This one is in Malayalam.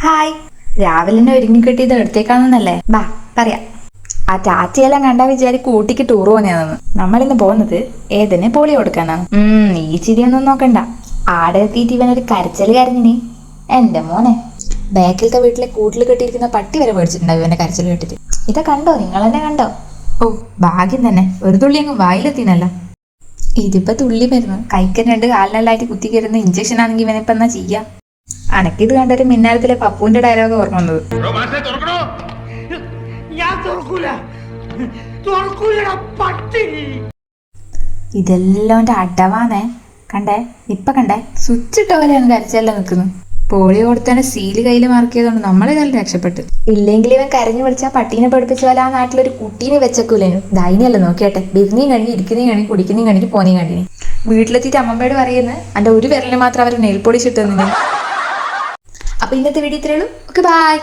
ഹായ്. രാവിലെ തന്നെ ഒരുങ്ങിക്കെട്ടിയത് എടുത്തേക്കാണെന്നല്ലേ? ബാ പറയാം. ആ ടാറ്റയെല്ലാം കണ്ടാ വിചാരി കൂട്ടിക്ക് ടൂർ പോകുന്നതാണെന്ന്. നമ്മളിന്ന് പോകുന്നത് ഏതിന് പോളിയോ കൊടുക്കാനാണ്. ഈ ചിരിയൊന്നും നോക്കണ്ട. ആടെ എത്തിയിട്ട് ഇവനൊരു കരച്ചില് കരഞ്ഞിനി. എന്റെ മോനെ, ബാക്കിലത്തെ വീട്ടിലെ കൂട്ടിൽ കെട്ടിയിരിക്കുന്ന പട്ടി വരെ മേടിച്ചിട്ടുണ്ടാവും ഇവന്റെ കരച്ചിൽ കേട്ടിട്ട്. ഇതൊക്കെ കണ്ടോ? നിങ്ങൾ തന്നെ കണ്ടോ? ഓ, ഭാഗ്യം തന്നെ, ഒരു തുള്ളി അങ്ങ് വായിലെത്തിനല്ല. ഇതിപ്പോ തുള്ളി മരുന്ന് കൈക്കൻ രണ്ട് കാലിനെല്ലായിട്ട് കുത്തി കയറുന്ന ഇഞ്ചക്ഷൻ ആണെങ്കിൽ ഇവനിപ്പോ എന്നാ ചെയ്യാ? അനക്കിത് കണ്ടൊരു മിന്നാരത്തിലെ പപ്പുവിന്റെ ഡയലോഗ് ഓർമ്മ വന്നത്. ഇതെല്ലാം അടവാന്നേ. കണ്ടേ, ഇപ്പൊ കണ്ടേ, സ്വിച്ച് ഇട്ട പോലെയാണ് കരച്ചെല്ലാം നിൽക്കുന്നത്. പോളിയോ കൊടുത്തന്നെ സീല് കയ്യിൽ മാർക്ക് ചെയ്തോണ്ട് നമ്മളേതായാലും രക്ഷപ്പെട്ട്. ഇല്ലെങ്കിൽ ഇവൻ കരഞ്ഞു വിളിച്ചാൽ പട്ടീനെ പഠിപ്പിച്ച പോലെ ആ നാട്ടിലൊരു കുട്ടീനെ വെച്ചേക്കൂലേനു. ധൈര്യല്ല നോക്കിയാട്ടെ, ബിരുന്നേയും കഴിഞ്ഞ് ഇരിക്കുന്നേയും കഴിഞ്ഞ് കുടിക്കുന്നേയും കഴിഞ്ഞ് പോനെയും കണ്ടിനി. വീട്ടിലെത്തിയിട്ട് അമ്മമ്മയോട് പറയുന്നത് എന്റെ ഒരു വിരലിന് മാത്രം അവർ നെയിൽ പോളിഷ് ഇട്ടുതന്നില്ല. അപ്പൊ ഇന്നത്തെ വീഡിയോ ഇത്രയേ ഉള്ളൂ. Okay, by.